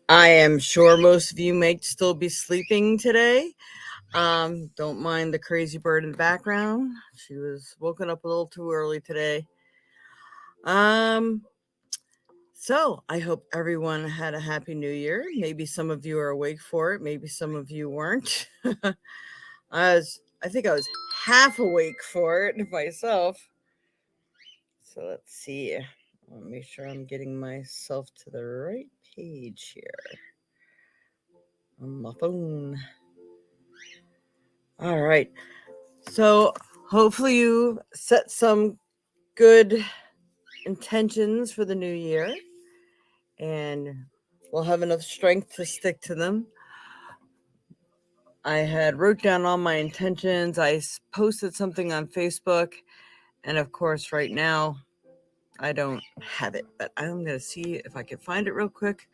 I am sure most of you may still be sleeping today. Don't mind the crazy bird in the background. She was woken up a little too early today. Um, so I hope everyone had a happy new year. Maybe some of you are awake for it. Maybe some of you weren't. I think I was half awake for it myself. So let's see. I'll make sure I'm getting myself to the right page here on my phone. All right. So hopefully you set some good intentions for the new year and we'll have enough strength to stick to them. I had wrote down all my intentions. I posted something on Facebook, and of course right now I don't have it, but I'm going to see if I can find it real quick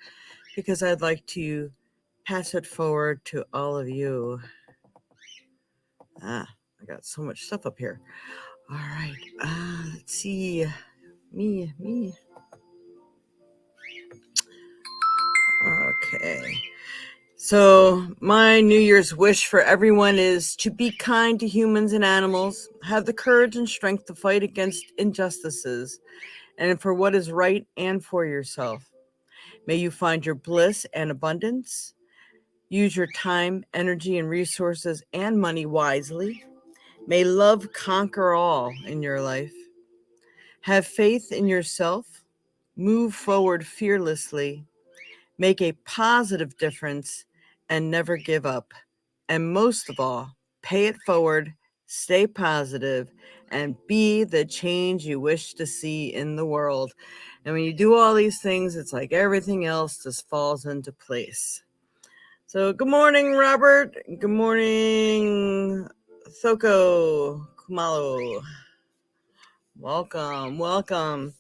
because I'd like to pass it forward to all of you. I got so much stuff up here. All right. Let's see. Me. Okay. So, my New Year's wish for everyone is to be kind to humans and animals, have the courage and strength to fight against injustices, and for what is right and for yourself. May you find your bliss and abundance. Use your time, energy, and resources and money wisely. May love conquer all in your life. Have faith in yourself. Move forward fearlessly. Make a positive difference and never give up. And most of all, pay it forward, stay positive, and be the change you wish to see in the world. And when you do all these things, it's like everything else just falls into place. So, good morning, Robert. Good morning, Thoko Kumalo. Welcome.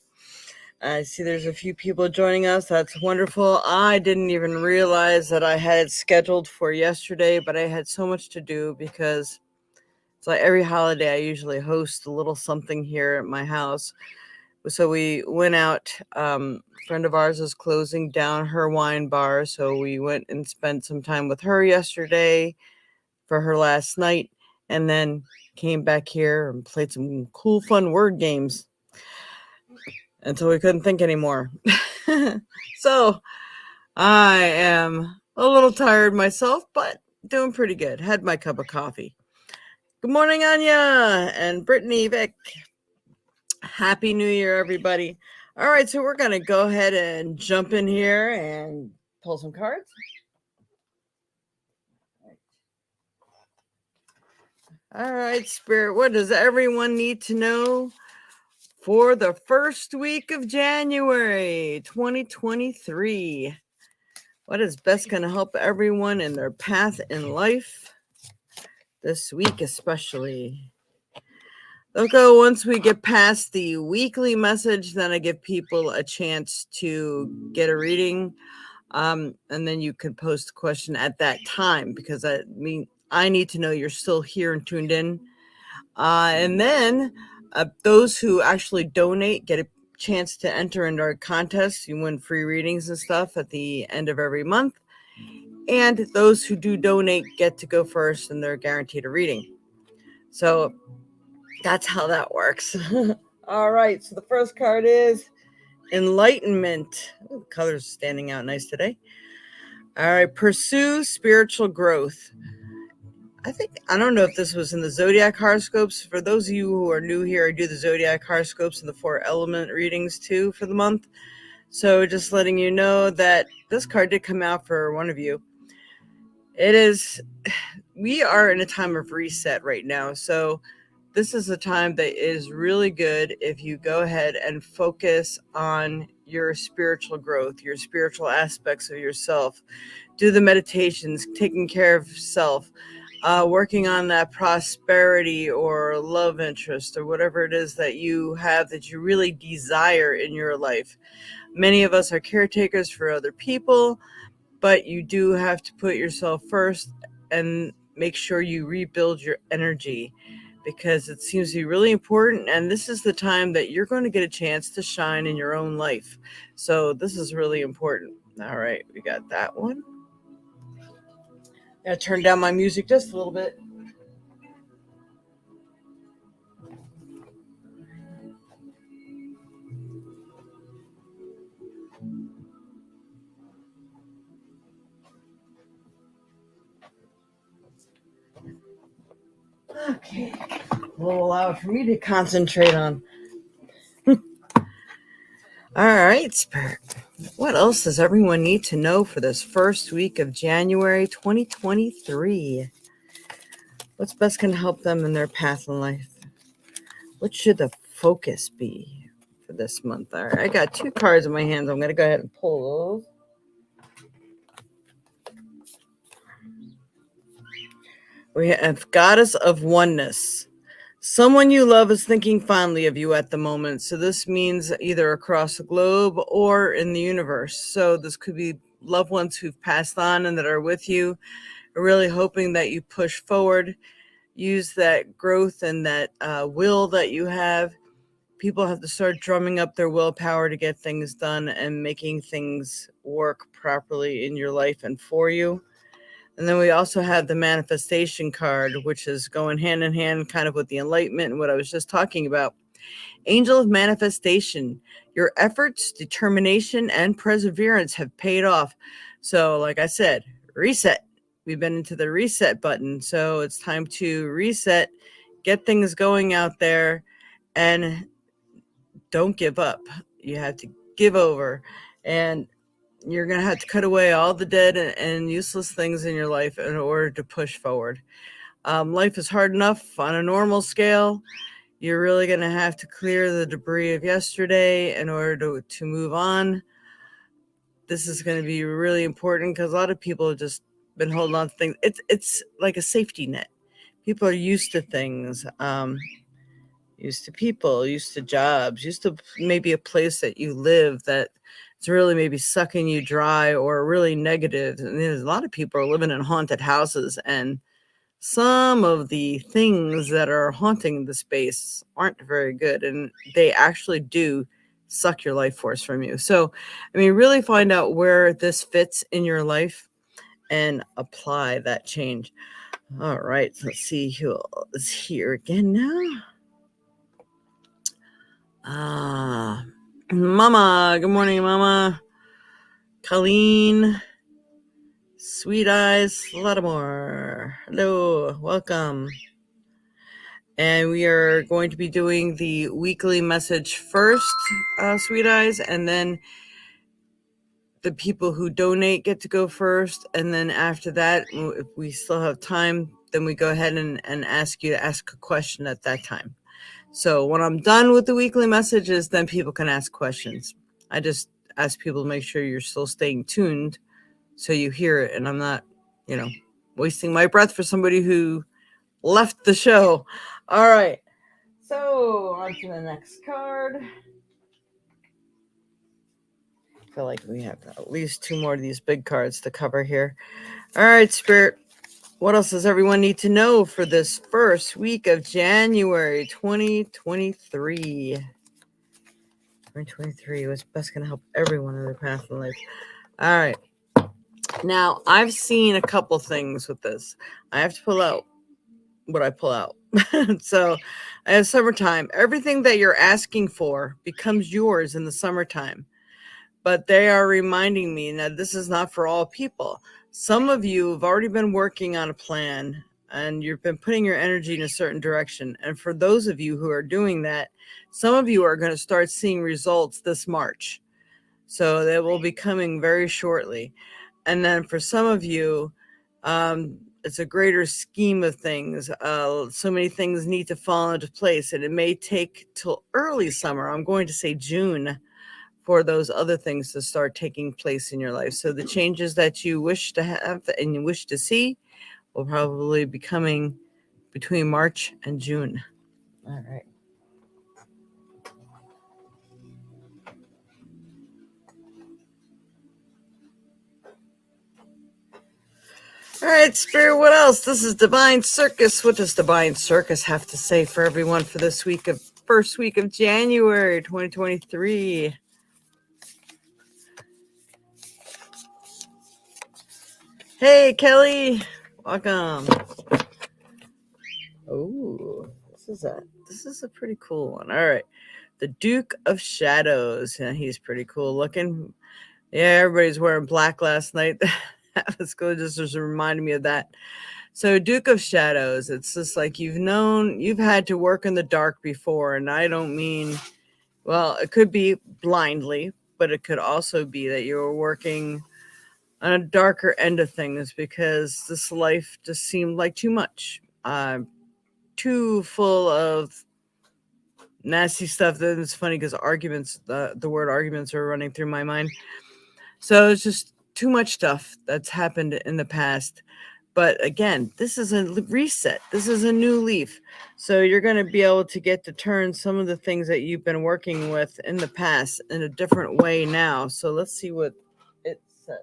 I see there's a few people joining us. That's wonderful. I didn't even realize that I had it scheduled for yesterday, but I had so much to do because it's like every holiday I usually host a little something here at my house. So we went out. A friend of ours is closing down her wine bar, so we went and spent some time with her yesterday for her last night, and then came back here and played some cool, fun word games until we couldn't think anymore. So I am a little tired myself, but doing pretty good. Had my cup of coffee. Good morning, Anya and Brittany, Vic. Happy New Year, everybody. All right, so we're going to go ahead and jump in here and pull some cards. All right, Spirit, what does everyone need to know for the first week of January 2023? What is best going to help everyone in their path in life this week, especially? Okay, once we get past the weekly message, then I give people a chance to get a reading. And then you can post a question at that time because I need to know you're still here and tuned in. And then those who actually donate get a chance to enter into our contest. You win free readings and stuff at the end of every month. And those who do donate get to go first and they're guaranteed a reading. So that's how that works. All right. So the first card is Enlightenment. Ooh, colors standing out nice today. All right. Pursue spiritual growth. I don't know if this was in the zodiac horoscopes. For those of you who are new here, I do the zodiac horoscopes and the 4 element readings too for the month. So just letting you know that this card did come out for one of you. We are in a time of reset right now. So this is a time that is really good if you go ahead and focus on your spiritual growth, your spiritual aspects of yourself. Do the meditations, taking care of self, working on that prosperity or love interest or whatever it is that you have that you really desire in your life. Many of us are caretakers for other people, but you do have to put yourself first and make sure you rebuild your energy because it seems to be really important. And this is the time that you're going to get a chance to shine in your own life. So this is really important. All right, we got that one. Gotta turn down my music just a little bit. Okay, will allow for me to concentrate on. All right, Spirit. What else does everyone need to know for this first week of January 2023? What's best going to help them in their path in life? What should the focus be for this month? All right, I got 2 cards in my hands. I'm going to go ahead and pull those. We have Goddess of Oneness. Someone you love is thinking fondly of you at the moment. So this means either across the globe or in the universe. So this could be loved ones who've passed on and that are with you. Really hoping that you push forward, use that growth and that will that you have. People have to start drumming up their willpower to get things done and making things work properly in your life and for you. And then we also have the manifestation card, which is going hand in hand kind of with the enlightenment and what I was just talking about. Angel of manifestation. Your efforts, determination, and perseverance have paid off. So, like I said, reset. We've been into the reset button. So it's time to reset, get things going out there, and don't give up. You have to give over. And you're going to have to cut away all the dead and useless things in your life in order to push forward. Life is hard enough on a normal scale. You're really going to have to clear the debris of yesterday in order to move on. This is going to be really important because a lot of people have just been holding on to things. It's like a safety net. People are used to things, used to people, used to jobs, used to maybe a place that you live that it's really maybe sucking you dry or really negative. And there's a lot of people are living in haunted houses, and some of the things that are haunting the space aren't very good, and they actually do suck your life force from you. So, I mean, really find out where this fits in your life and apply that change. All right, let's see who is here again now. Mama. Good morning, Mama. Colleen. Sweet Eyes Lattimore. Hello, welcome. And we are going to be doing the weekly message first, Sweet Eyes, and then the people who donate get to go first. And then after that, if we still have time, then we go ahead and ask you to ask a question at that time. So when I'm done with the weekly messages, then people can ask questions. I just ask people to make sure you're still staying tuned so you hear it, and I'm not, wasting my breath for somebody who left the show. All right. So on to the next card. I feel like we have at least 2 more of these big cards to cover here. All right, Spirit. What else does everyone need to know for this first week of January 2023? 2023 was best going to help everyone in their path in life. All right. Now, I've seen a couple things with this. I have to pull out what I pull out. So I have summertime. Everything that you're asking for becomes yours in the summertime. But they are reminding me that this is not for all people. Some of you have already been working on a plan and you've been putting your energy in a certain direction. And for those of you who are doing that, some of you are going to start seeing results this March. So they will be coming very shortly. And then for some of you, it's a greater scheme of things. So many things need to fall into place, and it may take till early summer. I'm going to say June for those other things to start taking place in your life. So the changes that you wish to have and you wish to see will probably be coming between March and June. All right. All right, Spirit, what else? This is Divine Circus. What does Divine Circus have to say for everyone for this first week of January 2023? Hey, Kelly. Welcome. Oh, this is a pretty cool one. All right. The Duke of Shadows. Yeah, he's pretty cool looking. Yeah, everybody's wearing black last night. That was cool. Just reminded me of that. So, Duke of Shadows, it's just like you've had to work in the dark before. And I don't mean, well, it could be blindly, but it could also be that you were working on a darker end of things because this life just seemed like too much. Too full of nasty stuff. Then it's funny because arguments, the word arguments are running through my mind. So it's just too much stuff that's happened in the past. But again, this is a reset. This is a new leaf. So you're going to be able to get to turn some of the things that you've been working with in the past in a different way now. So let's see what it says.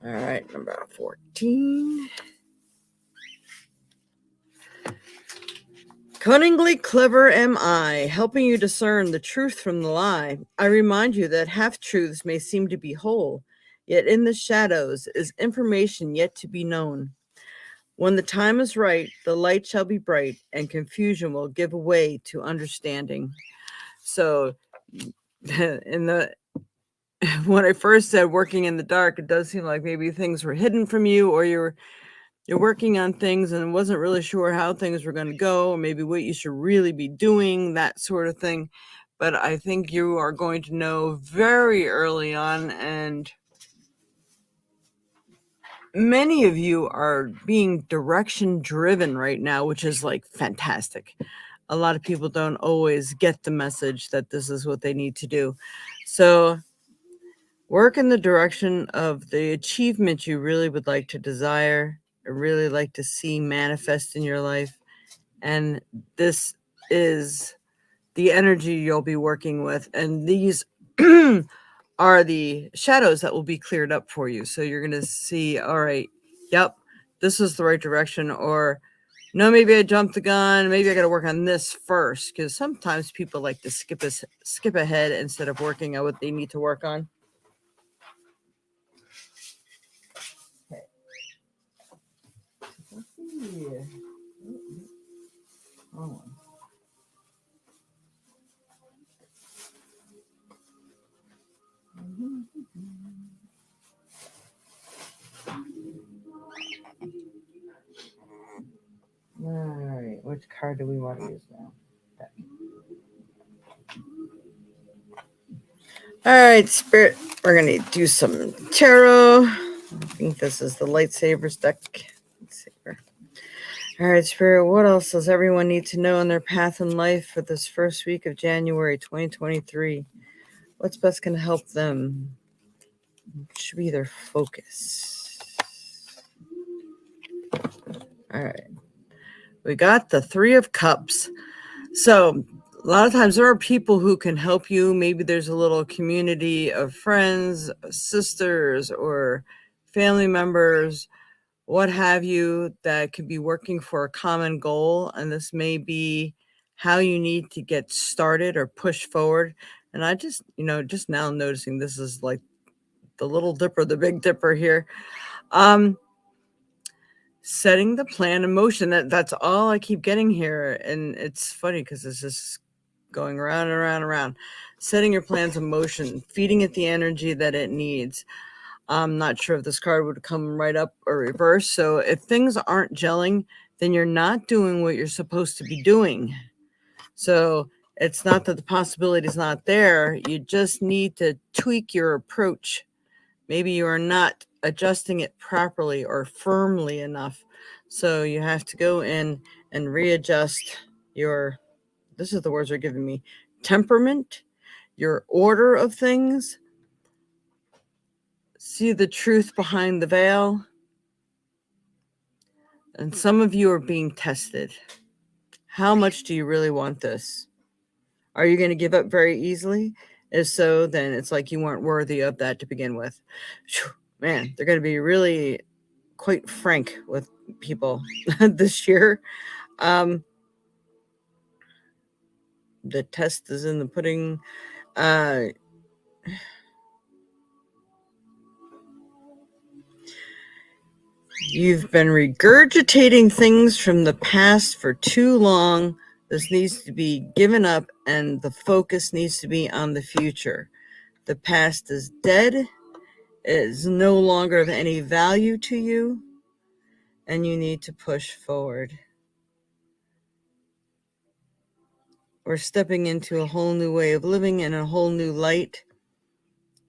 All right, number 14. Cunningly clever am I, helping you discern the truth from the lie. I remind you that half-truths may seem to be whole, yet in the shadows is information yet to be known. When the time is right, the light shall be bright, and confusion will give way to understanding. So, in the when I first said working in the dark, it does seem like maybe things were hidden from you, or you're working on things and wasn't really sure how things were going to go, or maybe what you should really be doing, that sort of thing. But I think you are going to know very early on, and many of you are being direction driven right now, which is like fantastic. A lot of people don't always get the message that this is what they need to do. So work in the direction of the achievement you really would like to desire, or really like to see manifest in your life. And this is the energy you'll be working with. And these are the shadows that will be cleared up for you. So you're going to see, all right, yep, this is the right direction. Or no, maybe I jumped the gun. Maybe I got to work on this first. Because sometimes people like to skip ahead instead of working on what they need to work on. Okay. Let's see. Oh. All right, which card do we want to use now? All right, Spirit, we're going to do some tarot. I think this is the lightsabers deck. Lightsaber. All right, Spirit, what else does everyone need to know in their path in life for this first week of January 2023? What's best going to help them? Should be their focus. All right. We got the Three of Cups. So a lot of times there are people who can help you. Maybe there's a little community of friends, sisters, or family members, what have you, that could be working for a common goal. And this may be how you need to get started or push forward. And I just now noticing this is like the Little Dipper, the Big Dipper here. Setting the plan in motion. That's all I keep getting here. And it's funny because it's just going around and around and around. Setting your plans in motion, feeding it the energy that it needs. I'm not sure if this card would come right up or reverse. So if things aren't gelling, then you're not doing what you're supposed to be doing. So it's not that the possibility is not there. You just need to tweak your approach. Maybe you are not adjusting it properly or firmly enough. So you have to go in and readjust your, this is the words they're giving me, temperament, your order of things. See the truth behind the veil. And some of you are being tested. How much do you really want this? Are you going to give up very easily? If so, then it's like you weren't worthy of that to begin with. Whew, man, they're going to be really quite frank with people this year. The test is in the pudding. You've been regurgitating things from the past for too long. This needs to be given up, and the focus needs to be on the future. The past is dead. It is no longer of any value to you, and you need to push forward. We're stepping into a whole new way of living and a whole new light,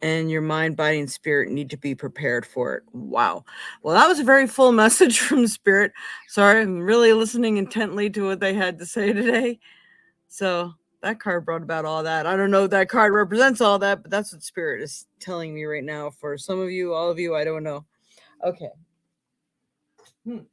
and your mind, body, and spirit need to be prepared for it. Wow. Well, that was a very full message from Spirit. Sorry, I'm really listening intently to what they had to say today. So that card brought about all that. I don't know if that card represents all that, but that's what Spirit is telling me right now. For some of you, all of you, I don't know. Okay. Okay.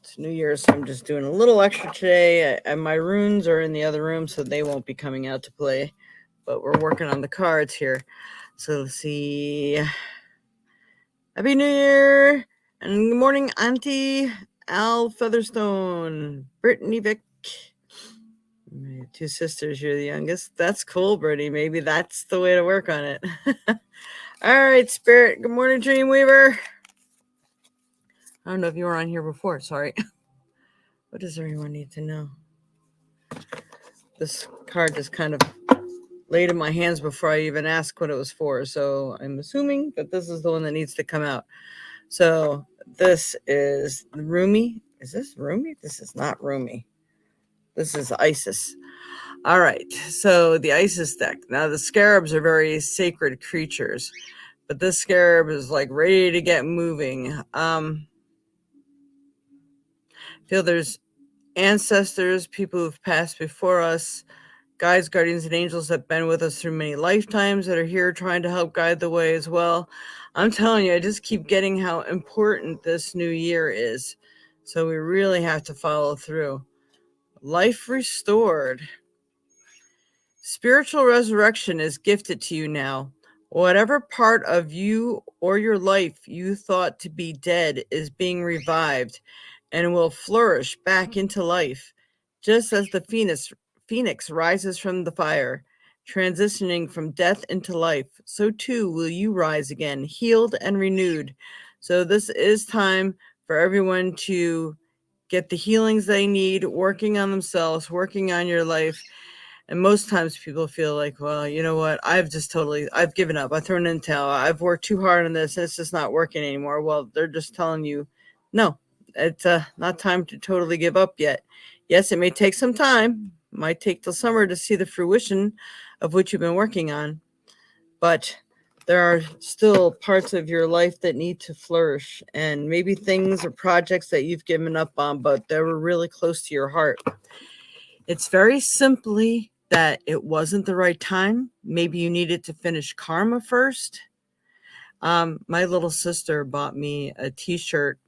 It's New Year's, so I'm just doing a little extra today. And my runes are in the other room, so they won't be coming out to play. But we're working on the cards here. So let's see. Happy New Year! And good morning, Auntie Al Featherstone, Brittany Vick. My two sisters, you're the youngest. That's cool, Brittany. Maybe that's the way to work on it. All right, Spirit. Good morning, Dreamweaver. I don't know if you were on here before. Sorry. What does everyone need to know? This card just kind of laid in my hands before I even asked what it was for. So I'm assuming that this is the one that needs to come out. So this is Rumi. Is this Rumi? This is not Rumi. This is Isis. All right. So the Isis deck. Now the scarabs are very sacred creatures, but this scarab is like ready to get moving. Feel there's ancestors, people who've passed before us, guides, guardians, and angels that have been with us through many lifetimes that are here trying to help guide the way as well. I'm telling you, I just keep getting how important this new year is. So we really have to follow through. Life restored. Spiritual resurrection is gifted to you now. Whatever part of you or your life you thought to be dead is being revived and will flourish back into life, just as the phoenix rises from the fire, transitioning from death into life. So too will you rise again, healed and renewed. So this is time for everyone to get the healings they need, working on themselves, working on your life. And most times people feel like, well, you know what? I've given up. I've thrown in the towel. I've worked too hard on this and it's just not working anymore. Well, they're just telling you, no, it's not time to totally give up yet. Yes, it may take some time. It might take till summer to see the fruition of what you've been working on. But there are still parts of your life that need to flourish. And maybe things or projects that you've given up on, but they were really close to your heart. It's very simply that it wasn't the right time. Maybe you needed to finish karma first. My little sister bought me a t-shirt,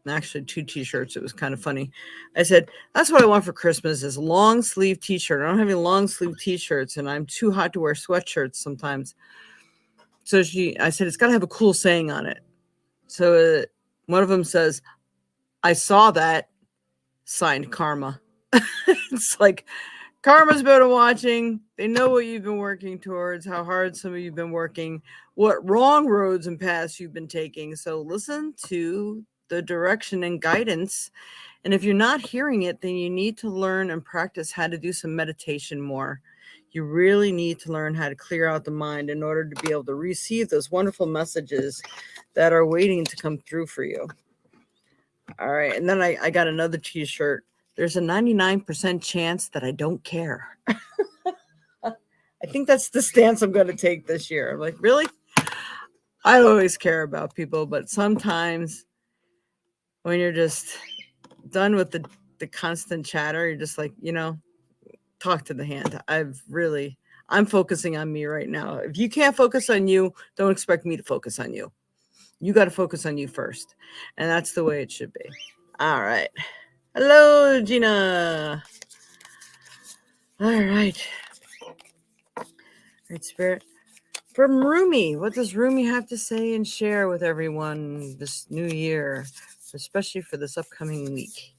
actually 2 t-shirts. It was kind of funny. I said, that's what I want for Christmas is long sleeve t-shirt. I don't have any long sleeve t-shirts and I'm too hot to wear sweatshirts sometimes. So I said, it's got to have a cool saying on it. So one of them says, I saw that, signed Karma. It's like, Karma's been watching. They know what you've been working towards, how hard some of you have been working, what wrong roads and paths you've been taking. So listen to the direction and guidance. And if you're not hearing it, then you need to learn and practice how to do some meditation more. You really need to learn how to clear out the mind in order to be able to receive those wonderful messages that are waiting to come through for you. All right. And then I got another t-shirt. There's a 99% chance that I don't care. I think that's the stance I'm going to take this year. I'm like, really? I always care about people, but sometimes when you're just done with the constant chatter, you're just like, talk to the hand. I'm focusing on me right now. If you can't focus on you, don't expect me to focus on you. You got to focus on you first. And that's the way it should be. All right. Hello, Gina. All right. All right, Spirit. From Rumi, what does Rumi have to say and share with everyone this new year, especially for this upcoming week?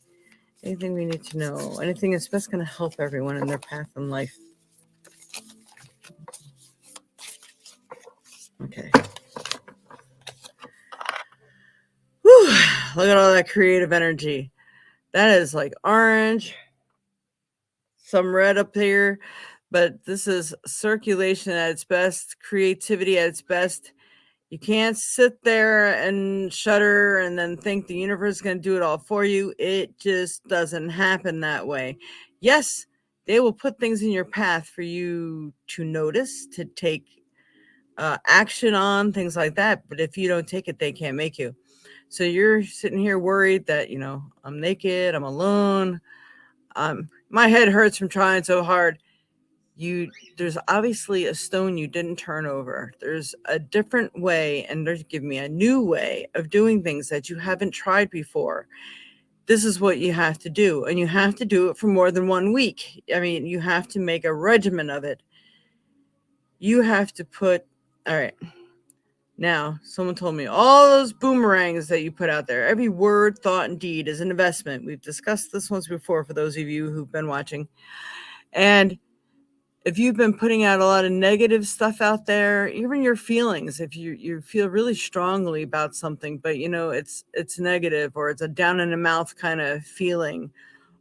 Anything we need to know? Anything that's best going to help everyone in their path in life? Okay. Whew. Look at all that creative energy. That is like orange, some red up here, but this is circulation at its best, creativity at its best. You can't sit there and shudder and then think the universe is going to do it all for you. It just doesn't happen that way. Yes, they will put things in your path for you to notice, to take action on, things like that. But if you don't take it, they can't make you. So you're sitting here worried that, I'm naked, I'm alone, my head hurts from trying so hard. There's obviously a stone you didn't turn over. There's a different way, and there's giving me a new way of doing things that you haven't tried before. This is what you have to do, and you have to do it for more than 1 week. I mean, you have to make a regimen of it. You have to all right. Now, someone told me all those boomerangs that you put out there, every word, thought, and deed is an investment. We've discussed this once before for those of you who've been watching. And if you've been putting out a lot of negative stuff out there, even your feelings, if you feel really strongly about something, but it's negative, or it's a down in the mouth kind of feeling,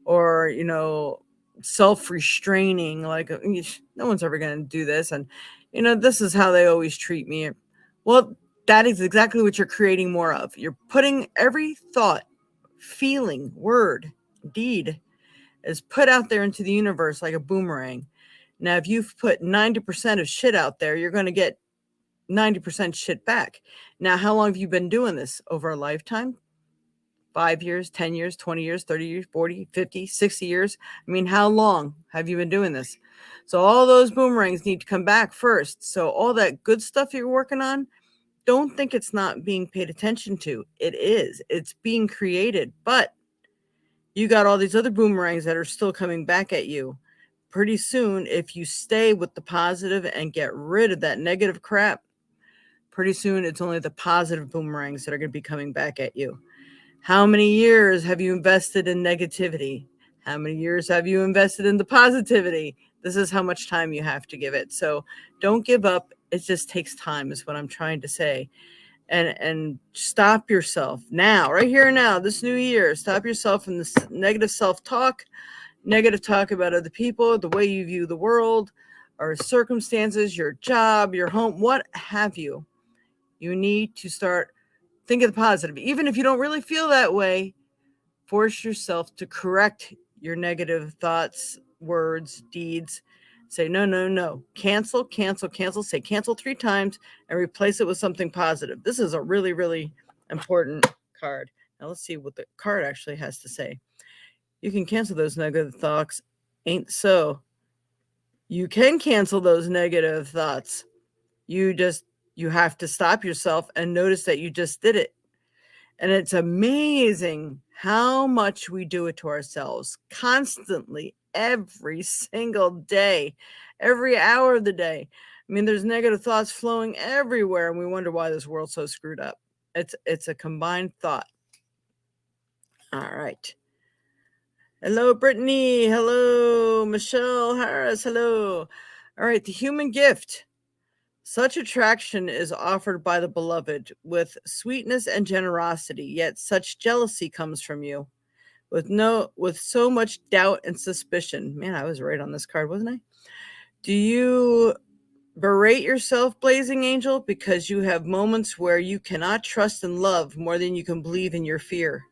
or self-restraining, like no one's ever going to do this, and this is how they always treat me. Well, that is exactly what you're creating more of. You're putting every thought, feeling, word, deed is put out there into the universe like a boomerang. Now, if you've put 90% of shit out there, you're going to get 90% shit back. Now, how long have you been doing this? Over a lifetime? 5 years, 10 years, 20 years, 30 years, 40, 50, 60 years? I mean, how long have you been doing this? So all those boomerangs need to come back first. So all that good stuff you're working on, don't think it's not being paid attention to. It is. It's being created. But you got all these other boomerangs that are still coming back at you. Pretty soon, if you stay with the positive and get rid of that negative crap, pretty soon it's only the positive boomerangs that are going to be coming back at you. How many years have you invested in negativity? How many years have you invested in the positivity? This is how much time you have to give it. So don't give up. It just takes time, is what I'm trying to say. And stop yourself now, right here and now, this new year. Stop yourself from this negative self-talk, negative talk about other people, the way you view the world, or circumstances, your job, your home, what have you. You need to start thinking the positive. Even if you don't really feel that way, force yourself to correct your negative thoughts, words, deeds. Say, no, no, no. Cancel, cancel, cancel. Say cancel 3 times and replace it with something positive. This is a really, really important card. Now let's see what the card actually has to say. You can cancel those negative thoughts. Ain't so. You can cancel those negative thoughts. You have to stop yourself and notice that you just did it. And it's amazing how much we do it to ourselves constantly, every single day, every hour of the day. I mean, there's negative thoughts flowing everywhere, and we wonder why this world's so screwed up. It's a combined thought. All right. Hello, Brittany. Hello, Michelle Harris. Hello. All right, the human gift. Such attraction is offered by the beloved with sweetness and generosity, yet such jealousy comes from you with so much doubt and suspicion. Man, I was right on this card, wasn't I? Do you berate yourself, blazing angel, because you have moments where you cannot trust and love more than you can believe in your fear?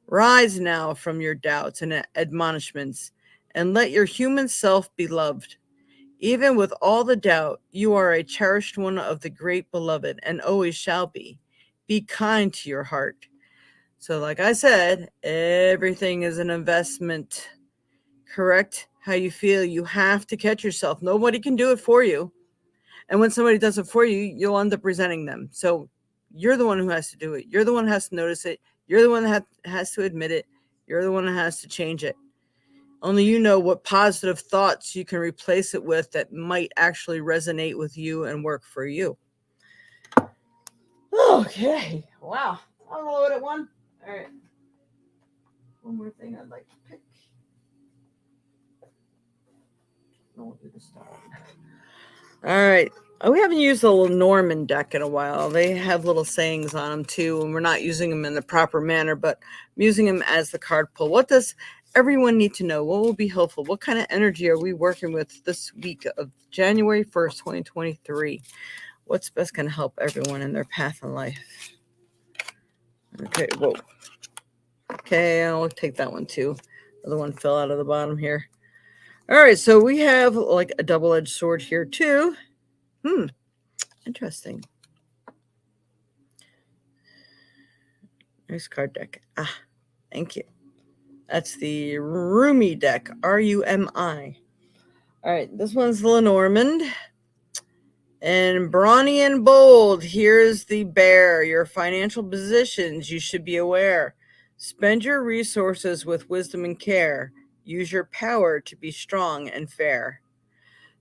Rise now from your doubts and admonishments, and let your human self be loved. Even with all the doubt, you are a cherished one of the great beloved and always shall be. Be kind to your heart. So like I said, everything is an investment. Correct how you feel. You have to catch yourself. Nobody can do it for you. And when somebody does it for you, you'll end up resenting them. So you're the one who has to do it. You're the one who has to notice it. You're the one that has to admit it. You're the one that has to change it. Only you know what positive thoughts you can replace it with that might actually resonate with you and work for you. Okay. Wow. I'm a loaded one. All right. one more thing I'd like to pick. We'll do the star. All right. We haven't used the little Norman deck in a while. They have little sayings on them too, and we're not using them in the proper manner, but I'm using them as the card pull. What does everyone need to know? What will be helpful? What kind of energy are we working with this week of January 1st, 2023? What's best going to help everyone in their path in life? Okay, whoa. Okay, I'll take that one too. The other one fell out of the bottom here. All right, so we have like a double-edged sword here too. Interesting. Nice card deck. Thank you. That's the Rumi deck, Rumi. All right, this one's Lenormand. And brawny and bold, here's the bear. Your financial positions, you should be aware. Spend your resources with wisdom and care. Use your power to be strong and fair.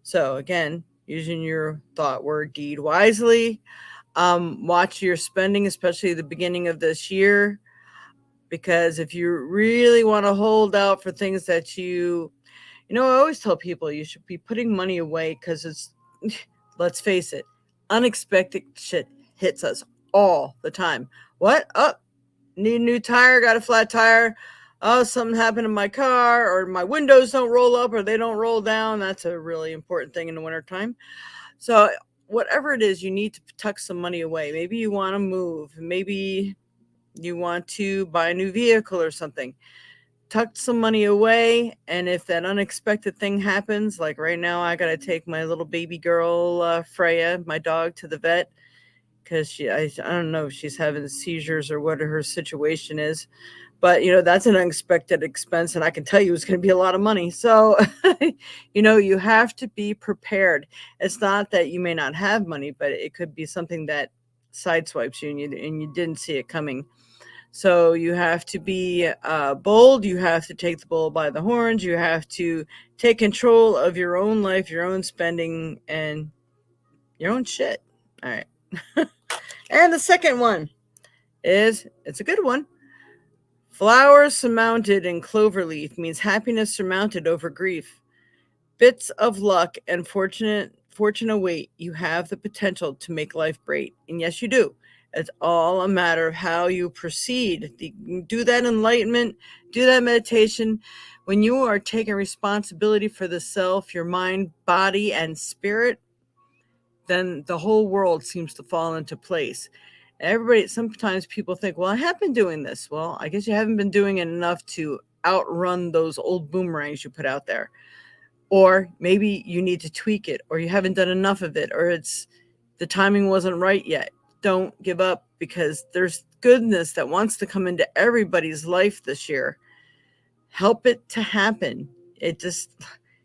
So again, using your thought, word, deed wisely. Watch your spending, especially the beginning of this year, because if you really want to hold out for things that I always tell people you should be putting money away, because it's, let's face it, unexpected shit hits us all the time. What? Oh, need a new tire, got a flat tire. Oh, something happened to my car, or my windows don't roll up or they don't roll down. That's a really important thing in the wintertime. So whatever it is, you need to tuck some money away. Maybe you want to move. Maybe you want to buy a new vehicle or something. Tuck some money away, and if that unexpected thing happens, like right now, I got to take my little baby girl, Freya, my dog, to the vet, because I don't know if she's having seizures or what her situation is. But, that's an unexpected expense, and I can tell you it's going to be a lot of money. So, you have to be prepared. It's not that you may not have money, but it could be something that sideswipes you and you didn't see it coming. So you have to be bold. You have to take the bull by the horns. You have to take control of your own life, your own spending, and your own shit. All right. And the second one it's a good one. Flowers surmounted in cloverleaf means happiness surmounted over grief. Bits of luck and fortune await. You have the potential to make life great. And yes, you do. It's all a matter of how you proceed. Do that enlightenment, do that meditation. When you are taking responsibility for the self, your mind, body, and spirit, then the whole world seems to fall into place. Sometimes people think, well, I have been doing this. Well, I guess you haven't been doing it enough to outrun those old boomerangs you put out there. Or maybe you need to tweak it, or you haven't done enough of it, or the timing wasn't right yet. Don't give up, because there's goodness that wants to come into everybody's life this year. Help it to happen. It just,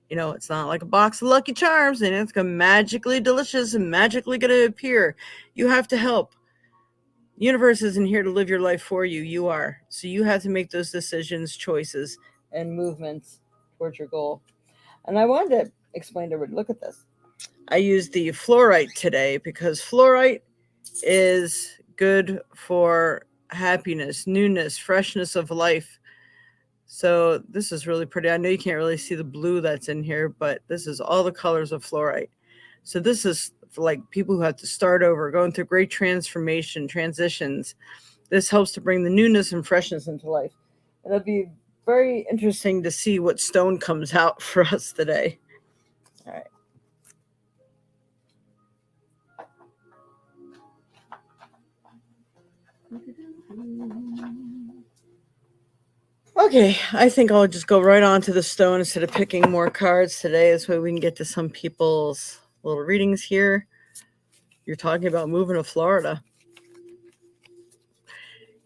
it's not like a box of Lucky Charms and it's going to magically delicious and magically going to appear. You have to help. The universe isn't here to live your life for you. You are. So you have to make those decisions, choices, and movements towards your goal. And I wanted to explain to everybody, look at this. I used the fluorite today because fluorite is good for happiness, newness, freshness of life. So this is really pretty. I know you can't really see the blue that's in here, but this is all the colors of fluorite. So this is for like people who have to start over, going through great transitions. This helps to bring the newness and freshness into life. And it'll be very interesting to see what stone comes out for us today. All right. Okay, I think I'll just go right on to the stone instead of picking more cards today. This way we can get to some people's little readings here. You're talking about moving to Florida.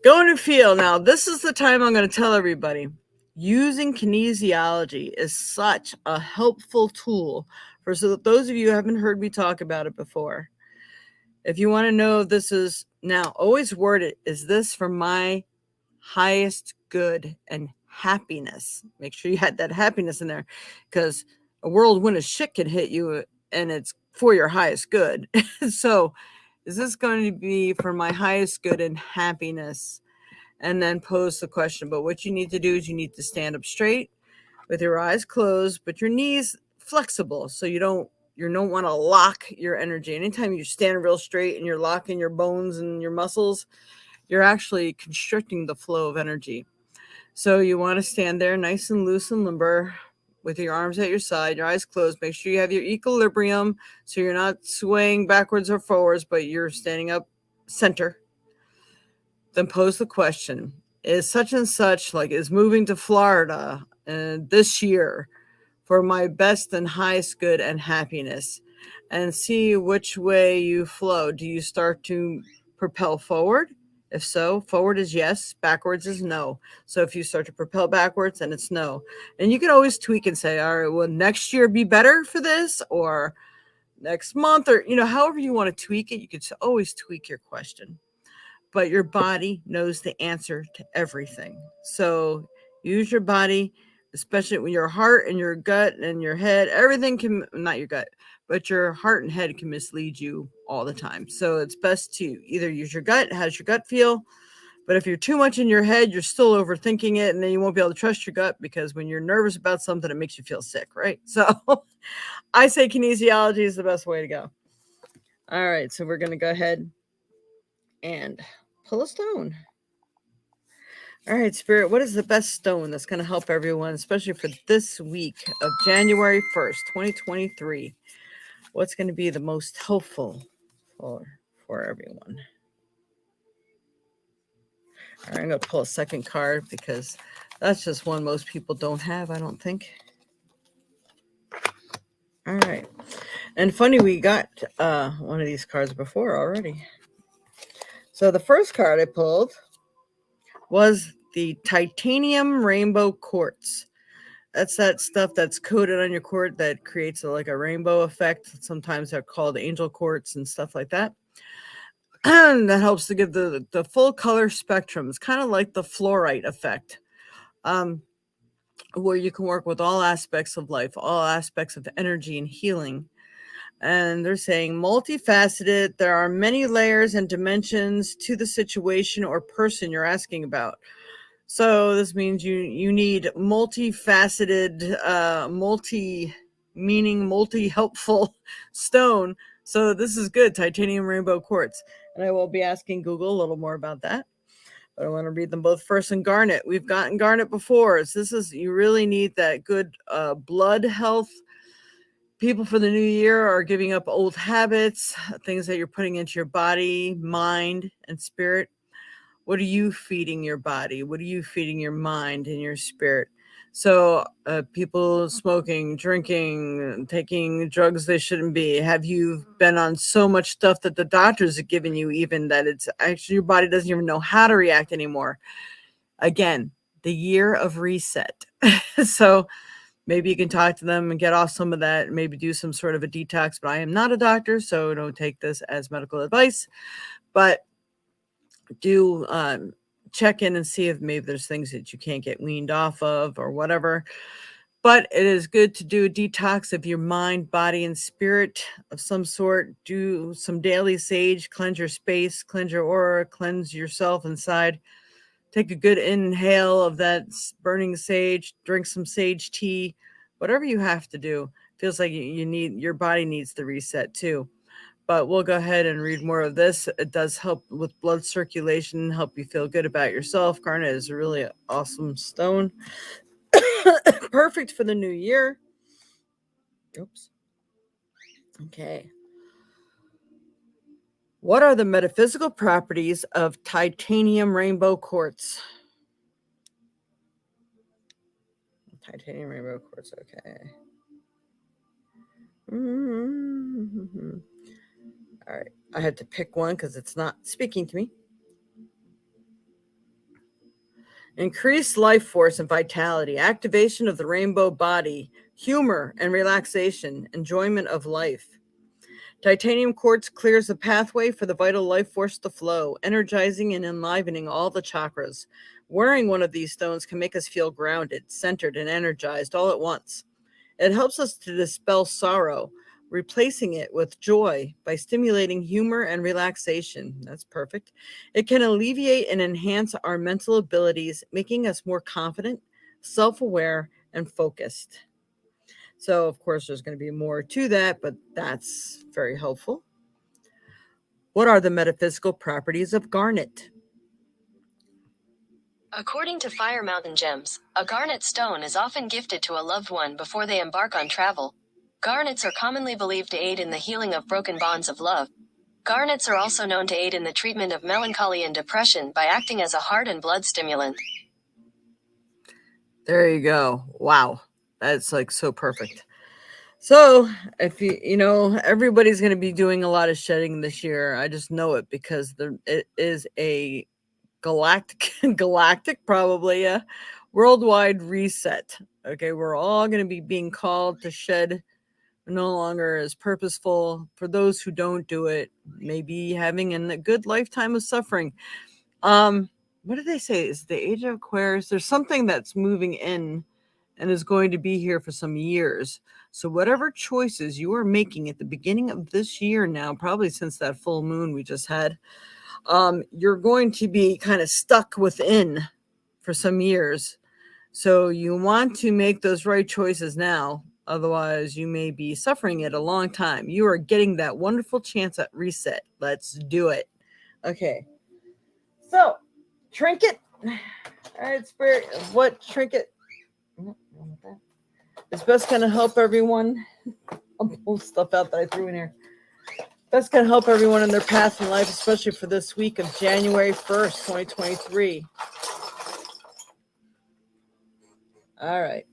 Going to feel. Now, this is the time I'm going to tell everybody. Using kinesiology is such a helpful tool for those of you who haven't heard me talk about it before. If you want to know, this is now always word it. Is this for my highest good and happiness? Make sure you had that happiness in there, because a whirlwind of shit can hit you and it's for your highest good. So is this going to be for my highest good and happiness? and then pose the question. But what you need to do is you need to stand up straight with your eyes closed, but your knees flexible, so you don't want to lock your energy. Anytime you stand real straight and you're locking your bones and your muscles, you're actually constricting the flow of energy. So you want to stand there nice and loose and limber with your arms at your side, your eyes closed. Make sure you have your equilibrium so you're not swaying backwards or forwards, but you're standing up center. Then pose the question: is such and such, like, is moving to Florida this year for my best and highest good and happiness? And see which way you flow. Do you start to propel forward? If so, forward is yes, backwards is no. So if you start to propel backwards, then it's no. And you can always tweak and say, all right, will next year be better for this, or next month, or, however you want to tweak it. You could always tweak your question. But your body knows the answer to everything. So use your body, especially when your heart and your gut and your head, everything can, not your gut, but your heart and head can mislead you all the time. So it's best to either use your gut. How's your gut feel? But if you're too much in your head, you're still overthinking it, and then you won't be able to trust your gut, because when you're nervous about something, it makes you feel sick, right? So I say kinesiology is the best way to go. All right, so we're going to go ahead and pull a stone. All right, Spirit, what is the best stone that's going to help everyone, especially for this week of January 1st, 2023? What's going to be the most helpful for everyone? All right, I'm going to pull a second card because that's just one most people don't have, I don't think. All right. And funny, we got one of these cards before already. So the first card I pulled was the titanium rainbow quartz. That's that stuff that's coated on your quartz that creates like a rainbow effect. Sometimes they're called angel quartz and stuff like that. And that helps to give the full color spectrum. It's kind of like the fluorite effect, where you can work with all aspects of life, all aspects of energy and healing. And they're saying multifaceted. There are many layers and dimensions to the situation or person you're asking about. So this means you need multifaceted, multi-meaning, multi-helpful stone. So this is good, titanium rainbow quartz. And I will be asking Google a little more about that. But I want to read them both first. And garnet. We've gotten garnet before. So you really need that good blood health. People for the new year are giving up old habits, things that you're putting into your body, mind, and spirit. What are you feeding your body? What are you feeding your mind and your spirit? So people smoking, drinking, taking drugs they shouldn't be. Have you been on so much stuff that the doctors have given you, even that it's actually your body doesn't even know how to react anymore? Again, the year of reset. So maybe you can talk to them and get off some of that, maybe do some sort of a detox. But I am not a doctor, so don't take this as medical advice. But do check in and see if maybe there's things that you can't get weaned off of or whatever. But it is good to do a detox of your mind, body, and spirit of some sort. Do some daily sage, cleanse your space, cleanse your aura, cleanse yourself inside. Take a good inhale of that burning sage, drink some sage tea, whatever you have to do. Feels like your body needs the reset too. But we'll go ahead and read more of this. It does help with blood circulation, help you feel good about yourself. Garnet is a really awesome stone. Perfect for the new year. Oops. Okay. What are the metaphysical properties of titanium rainbow quartz? Titanium rainbow quartz, okay. Mm-hmm. All right. I had to pick one because it's not speaking to me. Increased life force and vitality, activation of the rainbow body, humor and relaxation, enjoyment of life. Titanium quartz clears the pathway for the vital life force to flow, energizing and enlivening all the chakras. Wearing one of these stones can make us feel grounded, centered, and energized all at once. It helps us to dispel sorrow, replacing it with joy by stimulating humor and relaxation. That's perfect. It can alleviate and enhance our mental abilities, making us more confident, self aware, and focused. So, of course, there's going to be more to that, but that's very helpful. What are the metaphysical properties of garnet? According to Fire Mountain Gems, a garnet stone is often gifted to a loved one before they embark on travel. Garnets are commonly believed to aid in the healing of broken bonds of love. Garnets are also known to aid in the treatment of melancholy and depression by acting as a heart and blood stimulant. There you go. Wow. That's like so perfect. So, if everybody's going to be doing a lot of shedding this year. I just know it because it is a galactic probably a worldwide reset. Okay, we're all going to be being called to shed no longer as purposeful. For those who don't do it, maybe having a good lifetime of suffering. What did they say? Is the age of Aquarius? There's something that's moving in and is going to be here for some years. So whatever choices you are making at the beginning of this year now, probably since that full moon we just had, you're going to be kind of stuck within for some years. So you want to make those right choices now. Otherwise, you may be suffering it a long time. You are getting that wonderful chance at reset. Let's do it. Okay. So, Trinket. All right, Spirit. What Trinket is best going to help everyone? I'll pull stuff out that I threw in here. That's going to help everyone in their path in life, especially for this week of January 1st, 2023. All right.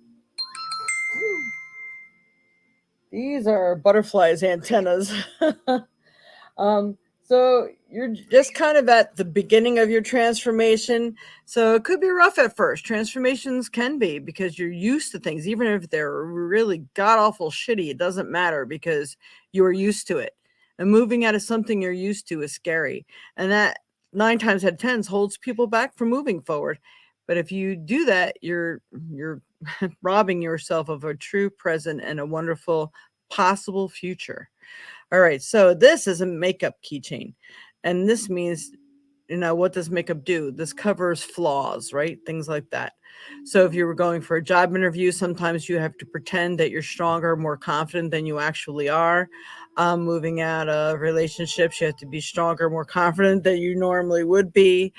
These are butterflies' antennas. So you're just kind of at the beginning of your transformation. So it could be rough at first. Transformations can be because you're used to things. Even if they're really god-awful shitty, it doesn't matter because you are used to it. And moving out of something you're used to is scary. And that 9 times out of 10 holds people back from moving forward. But if you do that, you're robbing yourself of a true present and a wonderful possible future. All right, so this is a makeup keychain. And this means, what does makeup do? This covers flaws, right? Things like that. So if you were going for a job interview, sometimes you have to pretend that you're stronger, more confident than you actually are. Moving out of relationships, you have to be stronger, more confident than you normally would be.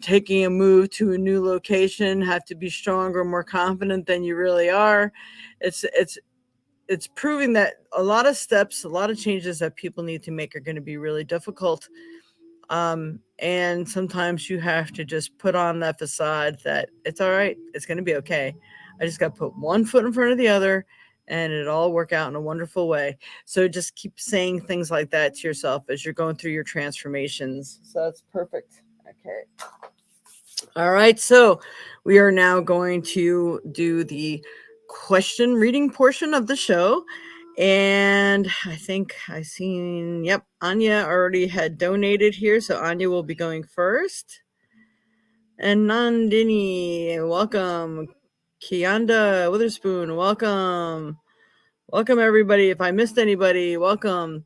Taking a move to a new location, have to be stronger, more confident than you really are. It's proving that a lot of steps, a lot of changes that people need to make are going to be really difficult. And sometimes you have to just put on that facade that it's all right. It's going to be okay. I just got to put one foot in front of the other and it'll all work out in a wonderful way. So just keep saying things like that to yourself as you're going through your transformations. So that's perfect. Okay. All right. So we are now going to do the question reading portion of the show. And I think Anya already had donated here. So Anya will be going first. And Nandini, welcome. Kianda Witherspoon, welcome. Welcome, everybody. If I missed anybody, welcome.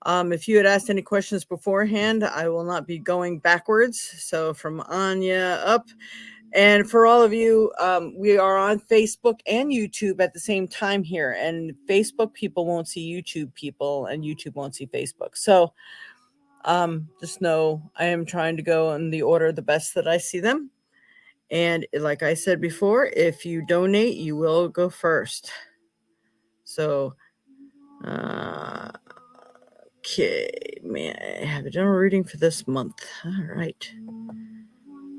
If you had asked any questions beforehand, I will not be going backwards. So from Anya up. And for all of you, we are on Facebook and YouTube at the same time here. And Facebook people won't see YouTube people, and YouTube won't see Facebook. So just know I am trying to go in the order the best that I see them. And like I said before, if you donate, you will go first. So, okay, man, I have a general reading for this month. All right.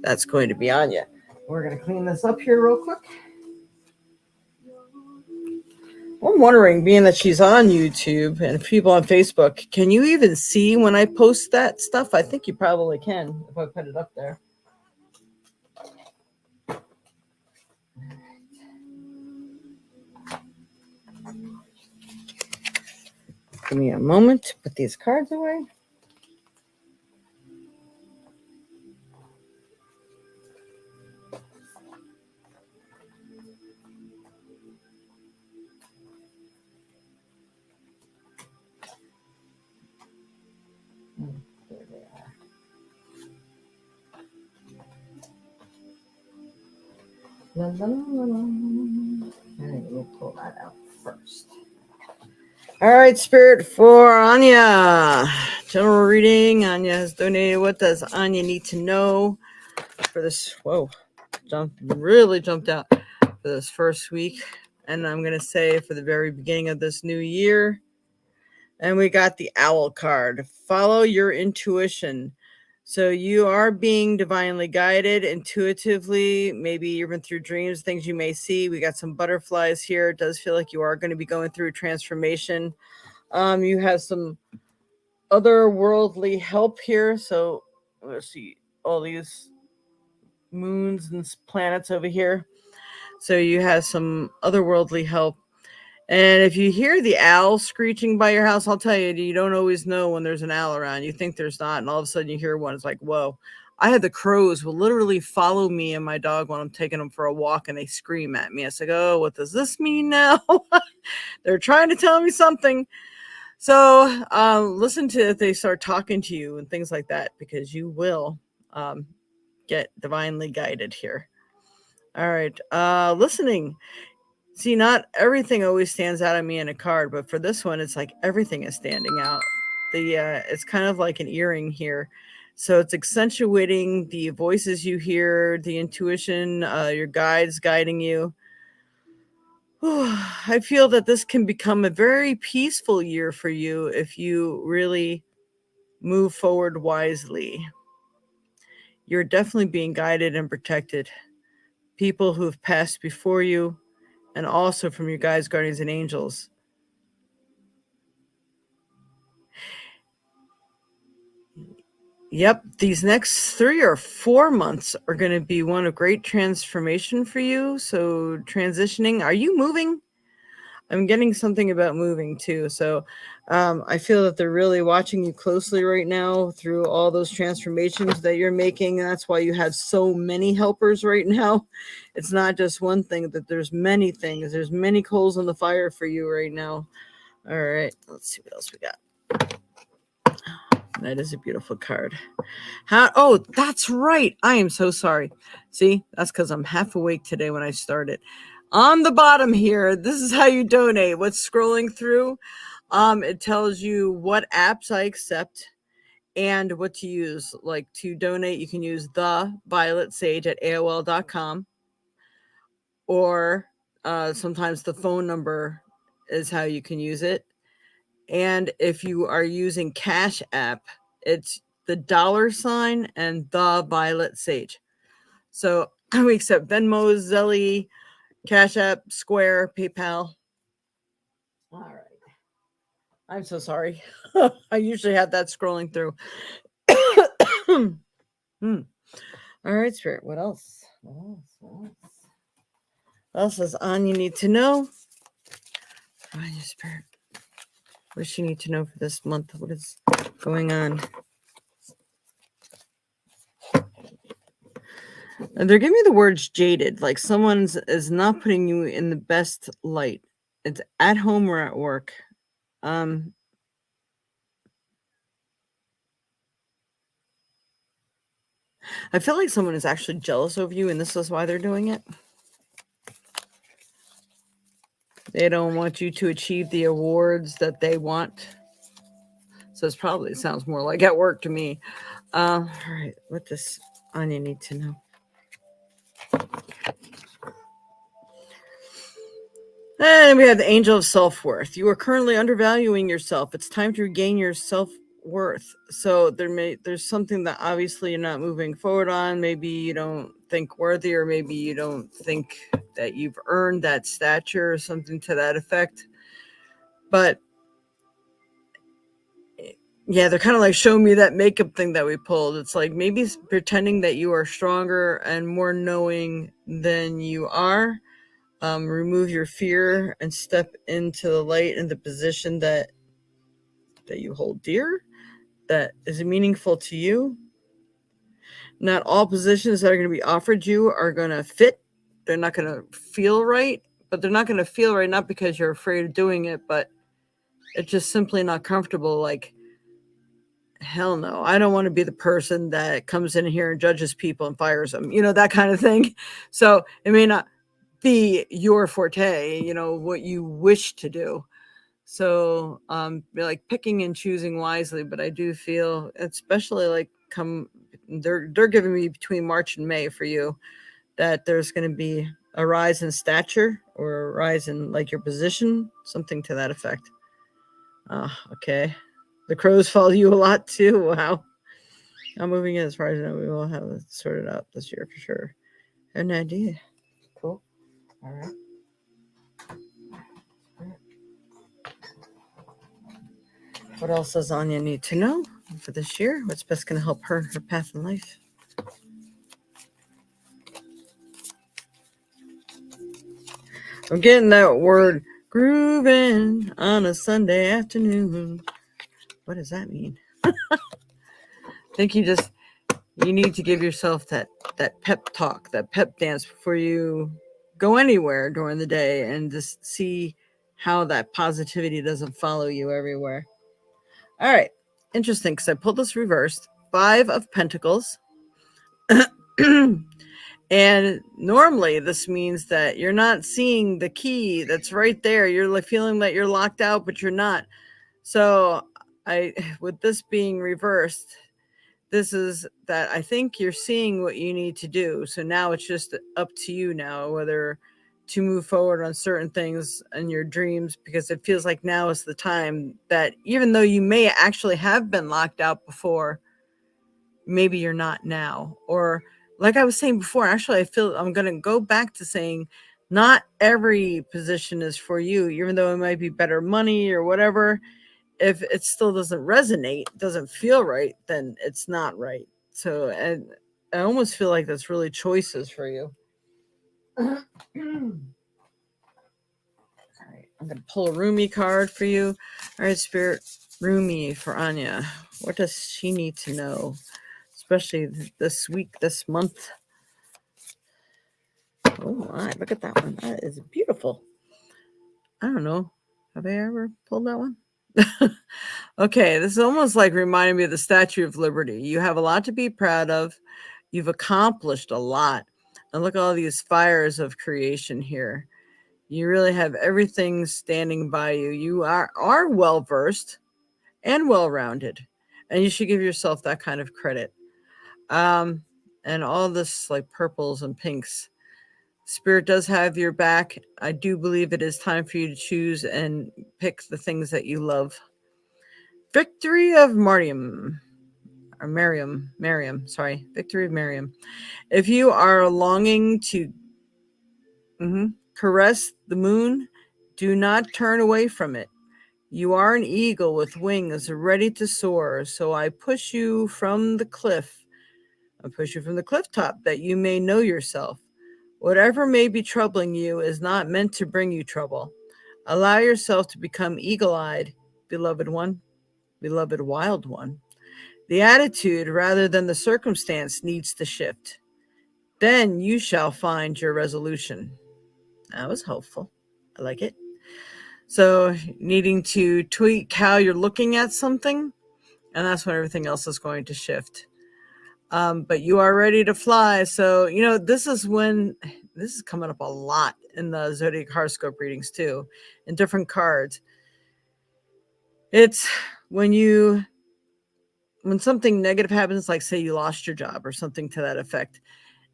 That's going to be Anya. We're going to clean this up here real quick. I'm wondering, being that she's on YouTube and people on Facebook, can you even see when I post that stuff? I think you probably can if I put it up there. Give me a moment to put these cards away. La, la, la, la. All right, we'll pull that out first. All right, Spirit for Anya. General reading. Anya has donated. What does Anya need to know for this? Whoa, really jumped out for this first week. And I'm going to say for the very beginning of this new year. And we got the Owl card. Follow your intuition. So you are being divinely guided intuitively, maybe even through dreams, things you may see. We got some butterflies here. It does feel like you are going to be going through a transformation. You have some otherworldly help here. So let's see all these moons and planets over here. So you have some otherworldly help. And if you hear the owl screeching by your house, I'll tell you, you don't always know when there's an owl around. You think there's not, and all of a sudden you hear one. It's like, whoa. I had the crows will literally follow me and my dog when I'm taking them for a walk, and they scream at me. I said, oh, what does this mean now? They're trying to tell me something. So listen to if they start talking to you and things like that, because you will get divinely guided here. All right. Listening. See, not everything always stands out at me in a card, but for this one, it's like everything is standing out. It's kind of like an earring here. So it's accentuating the voices you hear, the intuition, your guides guiding you. I feel that this can become a very peaceful year for you if you really move forward wisely. You're definitely being guided and protected. People who have passed before you, and also from your guides, guardians, and angels. Yep, these next 3 or 4 months are going to be one of great transformation for you. So, transitioning. Are you moving? I'm getting something about moving too. So, I feel that they're really watching you closely right now through all those transformations that you're making. And that's why you have so many helpers right now. It's not just one thing, that there's many things. There's many coals on the fire for you right now. All right, let's see what else we got. That is a beautiful card. Oh, that's right. I am so sorry. See, that's because I'm half awake today when I started. On the bottom here, this is how you donate. What's scrolling through? It tells you what apps I accept and what to use. Like to donate, you can use the Violet Sage at AOL.com, or sometimes the phone number is how you can use it. And if you are using Cash App, it's the $ and the Violet Sage. So we accept Venmo, Zelle, Cash App, Square, PayPal. All right. I'm so sorry. I usually have that scrolling through. All right, Spirit. What else? What else is on you need to know? Anya, Spirit. What does she need to know for this month? What is going on? And they're giving me the words jaded, like someone's is not putting you in the best light. It's at home or at work. I feel like someone is actually jealous of you, and this is why they're doing it. They don't want you to achieve the awards that they want. So it sounds more like at work to me. All right, what does Anya need to know? And we have the angel of self-worth. You are currently undervaluing yourself. It's time to regain your self-worth. So there's something that obviously you're not moving forward on. Maybe you don't think worthy, or maybe you don't think that you've earned that stature or something to that effect. But yeah, they're kind of like showing me that makeup thing that we pulled. It's like maybe pretending that you are stronger and more knowing than you are. Remove your fear and step into the light and the position that you hold dear, that is meaningful to you. Not all positions that are going to be offered you are going to fit. They're not going to feel right, but they're not going to feel right not because you're afraid of doing it, but it's just simply not comfortable. Like, hell no, I don't want to be the person that comes in here and judges people and fires them, that kind of thing. So it may not be your forte, what you wish to do. So like picking and choosing wisely, but I do feel, especially like they're giving me between March and May for you, that there's going to be a rise in stature or a rise in like your position, something to that effect. Okay. The crows follow you a lot too. Wow. I'm moving in as far as I know. We will have it sorted out this year for sure. I have an idea. Cool. All right. What else does Anya need to know for this year? What's best going to help her in her path in life? I'm getting that word grooving on a Sunday afternoon. What does that mean? I think you need to give yourself that pep talk, that pep dance before you go anywhere during the day, and just see how that positivity doesn't follow you everywhere. All right. Interesting, because I pulled this reversed. 5 of Pentacles. And normally this means that you're not seeing the key that's right there. You're like feeling that you're locked out, but you're not. So with this being reversed, this is that I think you're seeing what you need to do. So now it's just up to you now, whether to move forward on certain things in your dreams, because it feels like now is the time that, even though you may actually have been locked out before, maybe you're not now. Or like I was saying before, actually, I feel I'm going to go back to saying not every position is for you, even though it might be better money or whatever. If it still doesn't resonate, doesn't feel right, then it's not right. So, and I almost feel like that's really choices for you. All right, I'm going to pull a Rumi card for you. All right, Spirit, Rumi for Anya. What does she need to know, especially this week, this month? Oh my, look at that one. That is beautiful. I don't know. Have I ever pulled that one? Okay, this is almost like reminding me of the Statue of Liberty. You have a lot to be proud of. You've accomplished a lot. And look at all these fires of creation here. You really have everything standing by you. You are well-versed and well-rounded. And you should give yourself that kind of credit. And all this like purples and pinks. Spirit does have your back. I do believe it is time for you to choose and pick the things that you love. Victory of Mariam. Or Miriam, sorry. Victory of Miriam. If you are longing to caress the moon, do not turn away from it. You are an eagle with wings ready to soar, so I push you from the cliff. I push you from the cliff top that you may know yourself. Whatever may be troubling you is not meant to bring you trouble. Allow yourself to become eagle-eyed, beloved one, beloved wild one. The attitude rather than the circumstance needs to shift. Then you shall find your resolution. That was helpful. I like it. So needing to tweak how you're looking at something, and that's when everything else is going to shift. But you are ready to fly. So, this is coming up a lot in the Zodiac horoscope readings too, in different cards. It's when something negative happens, like say you lost your job or something to that effect,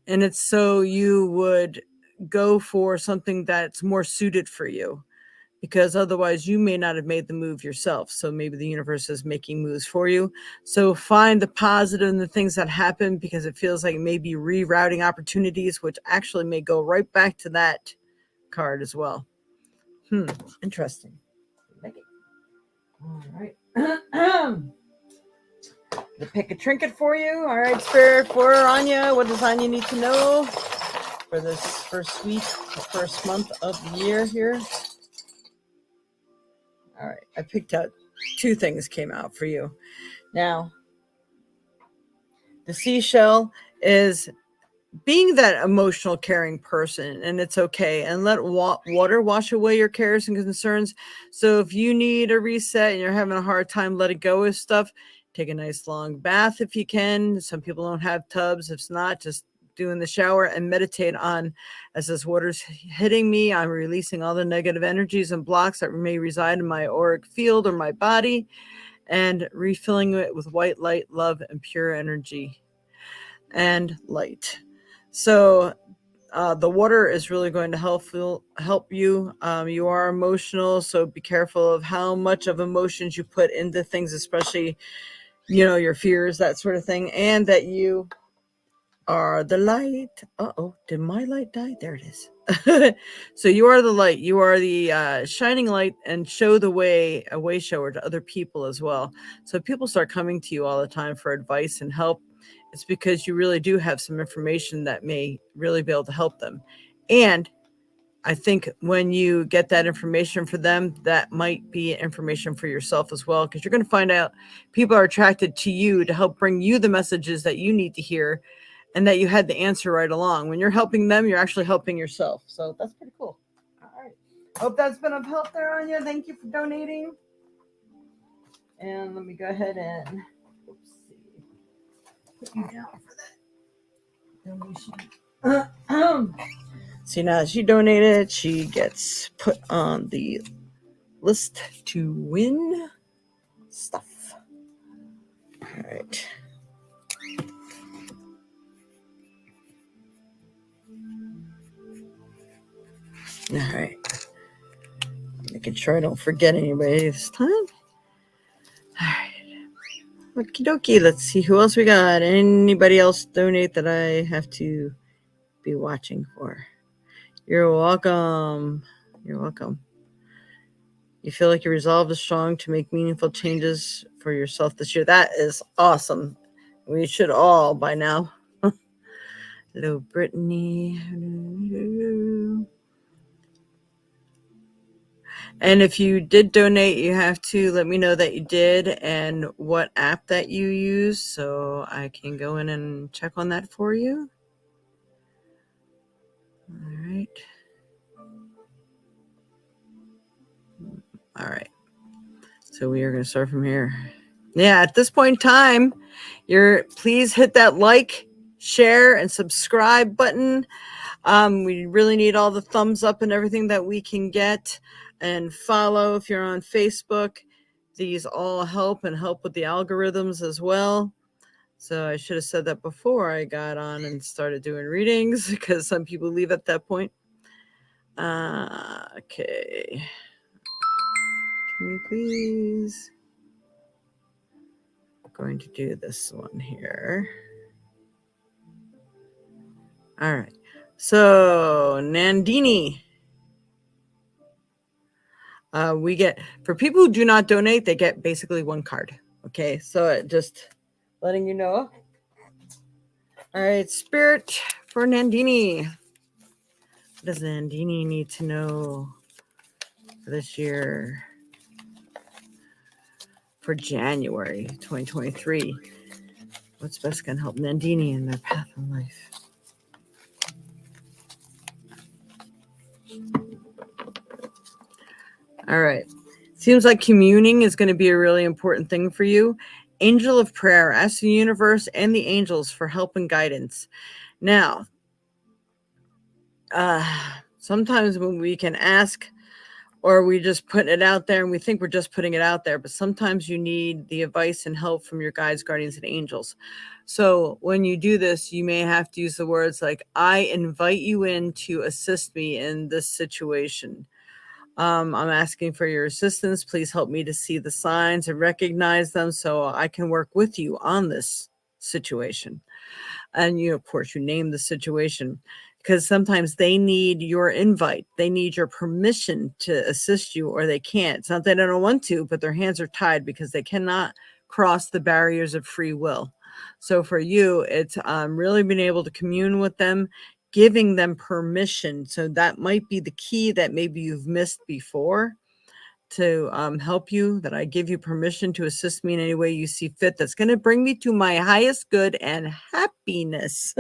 and it's so you would go for something that's more suited for you, because otherwise you may not have made the move yourself. So maybe the universe is making moves for you. So find the positive in the things that happen, because it feels like maybe rerouting opportunities, which actually may go right back to that card as well. Interesting. All right. To pick a trinket for you. All right, Spirit, for Anya. What does Anya need to know for this first week, the first month of the year here? All right, I picked out 2 things came out for you. Now, the seashell is being that emotional, caring person, and it's okay. And let water wash away your cares and concerns. So if you need a reset and you're having a hard time letting go of stuff, take a nice long bath if you can. Some people don't have tubs. If not, just do in the shower and meditate on, as this water's hitting me, I'm releasing all the negative energies and blocks that may reside in my auric field or my body, and refilling it with white light, love, and pure energy and light. So the water is really going to help you. You are emotional, so be careful of how much of emotions you put into things, especially, your fears, that sort of thing, and that you are the light. Uh-oh, did my light die? There it is. So you are the light. You are the shining light, and show the way, a way shower to other people as well. So people start coming to you all the time for advice and help. It's because you really do have some information that may really be able to help them. And I think when you get that information for them, that might be information for yourself as well, because you're going to find out people are attracted to you to help bring you the messages that you need to hear, and that you had the answer right along. When you're helping them, you're actually helping yourself. So that's pretty cool. All right. Hope that's been of help there, Anya. Thank you for donating. And let me go ahead and put you down for that donation. See, now she donated, she gets put on the list to win stuff. All right. All right. Making sure I don't forget anybody this time. All right. Okie dokie. Let's see who else we got. Anybody else donate that I have to be watching for? You're welcome. You're welcome. You feel like your resolve is strong to make meaningful changes for yourself this year. That is awesome. We should all by now. Hello, Brittany. And if you did donate, you have to let me know that you did and what app that you use, so I can go in and check on that for you. All right. All right. So we are going to start from here. Yeah, at this point in time, please hit that like, share, and subscribe button. We really need all the thumbs up and everything that we can get, and follow if you're on Facebook. These all help with the algorithms as well. So I should have said that before I got on and started doing readings, because some people leave at that point. Okay. Can you please? I'm going to do this one here. All right. So Nandini. We get, for people who do not donate, they get basically one card. Okay, so just letting you know. All right, Spirit for Nandini. What does Nandini need to know for this year? For January 2023. What's best going to help Nandini in their path in life? All right. Seems like communing is going to be a really important thing for you. Angel of prayer. Ask the universe and the angels for help and guidance. Now, sometimes when we can ask, or we just put it out there and we think we're just putting it out there, but sometimes you need the advice and help from your guides, guardians, and angels. So when you do this, you may have to use the words like, I invite you in to assist me in this situation. I'm asking for your assistance. Please help me to see the signs and recognize them so I can work with you on this situation. And of course, you name the situation, because sometimes they need your invite. They need your permission to assist you, or they can't. It's not that they don't want to, but their hands are tied because they cannot cross the barriers of free will. So for you, it's really being able to commune with them, giving them permission. So that might be the key that maybe you've missed before, to help you, that I give you permission to assist me in any way you see fit that's going to bring me to my highest good and happiness.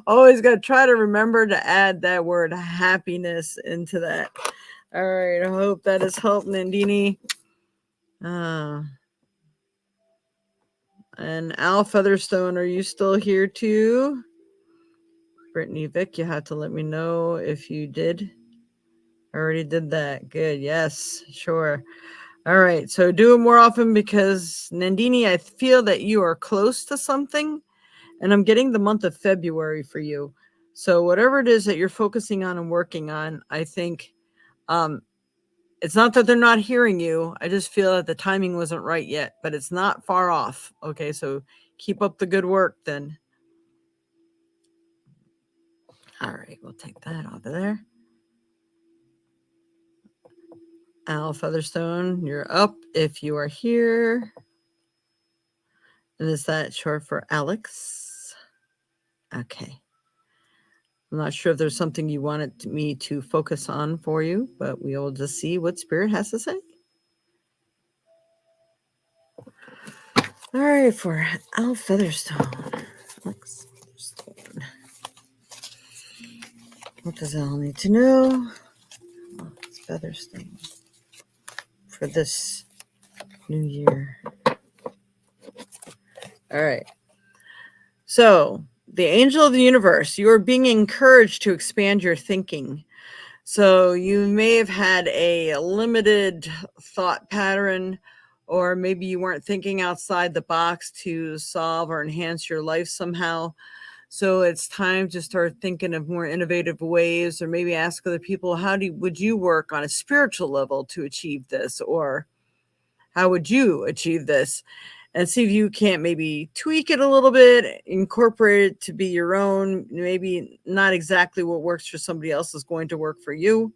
Always got to try to remember to add that word happiness into that. All right, I hope that has helped, Nandini. And Al Featherstone, are you still here too? Brittany Vick, you have to let me know if you did. I already did that. Good. Yes, sure. All right. So do it more often because Nandini, I feel that you are close to something, and I'm getting the month of February for you. So whatever it is that you're focusing on and working on, I think it's not that they're not hearing you. I just feel that the timing wasn't right yet, but it's not far off. Okay. So keep up the good work then. All right. We'll take that off of there. Al Featherstone, you're up if you are here. And is that short for Alex? Okay. I'm not sure if there's something you wanted me to focus on for you, but we will just see what Spirit has to say. All right, for Al Featherstone. Alex Featherstone. What does Al need to know? Alex Featherstone. For this new year. All right. So, the angel of the universe, you are being encouraged to expand your thinking. So you may have had a limited thought pattern, or maybe you weren't thinking outside the box to solve or enhance your life somehow. So it's time to start thinking of more innovative ways, or maybe ask other people, would you work on a spiritual level to achieve this? Or how would you achieve this? And see if you can't maybe tweak it a little bit, incorporate it to be your own. Maybe not exactly what works for somebody else is going to work for you.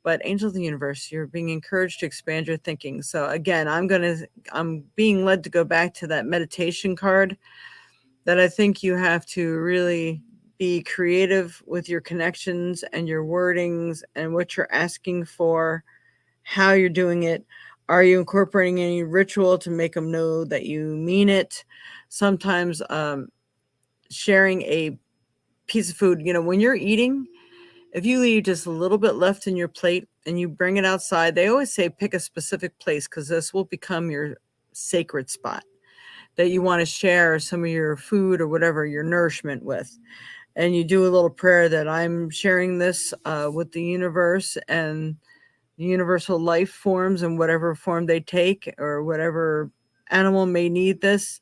But angel of the universe, you're being encouraged to expand your thinking. So again, I'm being led to go back to that meditation card, that I think you have to really be creative with your connections and your wordings and what you're asking for, how you're doing it. Are you incorporating any ritual to make them know that you mean it? Sometimes sharing a piece of food, when you're eating, if you leave just a little bit left in your plate and you bring it outside, they always say pick a specific place, because this will become your sacred spot that you want to share some of your food or whatever your nourishment with. And you do a little prayer that I'm sharing this with the universe and the universal life forms in whatever form they take, or whatever animal may need this,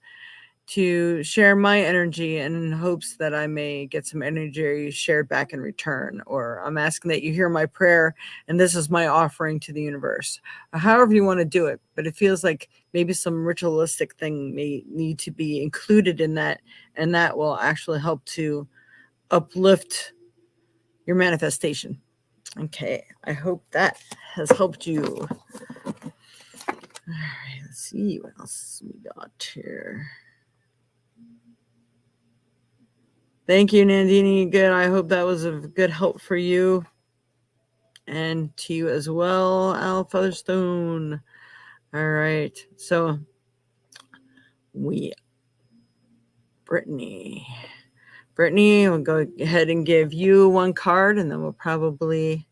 to share my energy in hopes that I may get some energy shared back in return. Or I'm asking that you hear my prayer, and this is my offering to the universe. Or however you want to do it. But it feels like maybe some ritualistic thing may need to be included in that, and that will actually help to uplift your manifestation. Okay, I hope that has helped you. All right, let's see what else we got here. Thank you, Nandini. Good. I hope that was a good help for you and to you as well, Al Featherstone. All right. So Brittany, we'll go ahead and give you one card, and then we'll probably,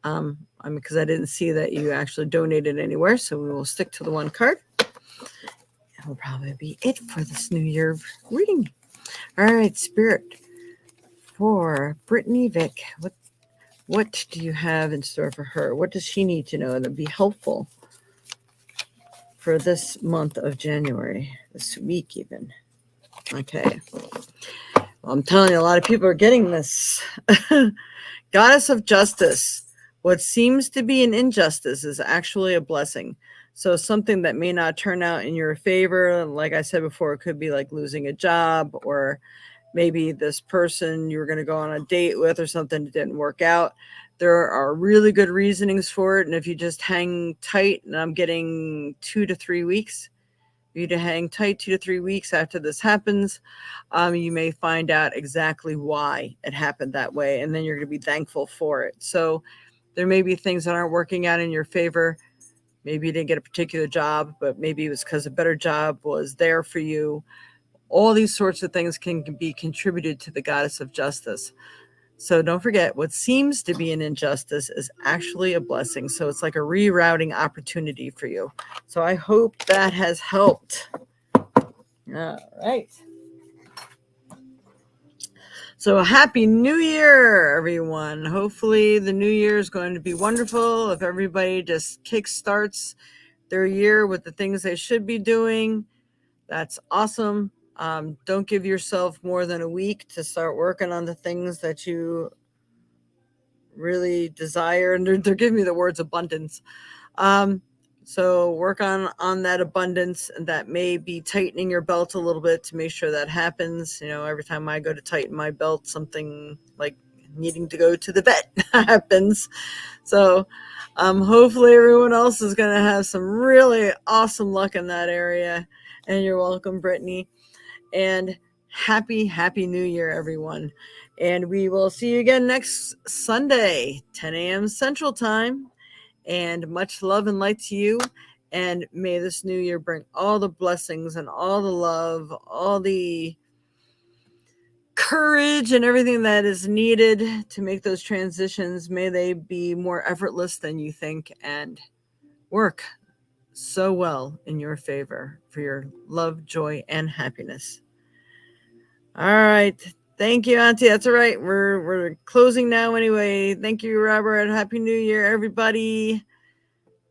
because I didn't see that you actually donated anywhere, so we will stick to the one card. That will probably be it for this New Year reading. All right, Spirit, for Brittany Vick, what do you have in store for her? What does she need to know to be helpful for this month of January, this week even? Okay. Well, I'm telling you, a lot of people are getting this. Goddess of Justice. What seems to be an injustice is actually a blessing. So something that may not turn out in your favor, like I said before, it could be like losing a job, or maybe this person you were going to go on a date with or something didn't work out. There are really good reasonings for it. And if you just hang tight, and I'm getting 2 to 3 weeks, you to hang tight 2 to 3 weeks after this happens, you may find out exactly why it happened that way. And then you're going to be thankful for it. So there may be things that aren't working out in your favor. Maybe you didn't get a particular job, but maybe it was because a better job was there for you. All these sorts of things can be contributed to the Goddess of Justice. So don't forget, what seems to be an injustice is actually a blessing. So it's like a rerouting opportunity for you. So I hope that has helped. All right. So happy new year, everyone. Hopefully the new year is going to be wonderful. If everybody just kickstarts their year with the things they should be doing, that's awesome. Don't give yourself more than a week to start working on the things that you really desire. And they're giving me the words abundance. So work on that abundance, and that may be tightening your belt a little bit to make sure that happens. Every time I go to tighten my belt, something like needing to go to the vet happens. So hopefully everyone else is going to have some really awesome luck in that area. And you're welcome, Brittany. And happy new year, everyone. And we will see you again next Sunday, 10 a.m. Central Time. And much love and light to you. And may this new year bring all the blessings and all the love, all the courage and everything that is needed to make those transitions. May they be more effortless than you think and work so well in your favor for your love, joy, and happiness. All right. Thank you, Auntie. That's all right. We're closing now anyway. Thank you, Robert. Happy New Year, everybody.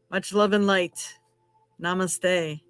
Much love and light. Namaste.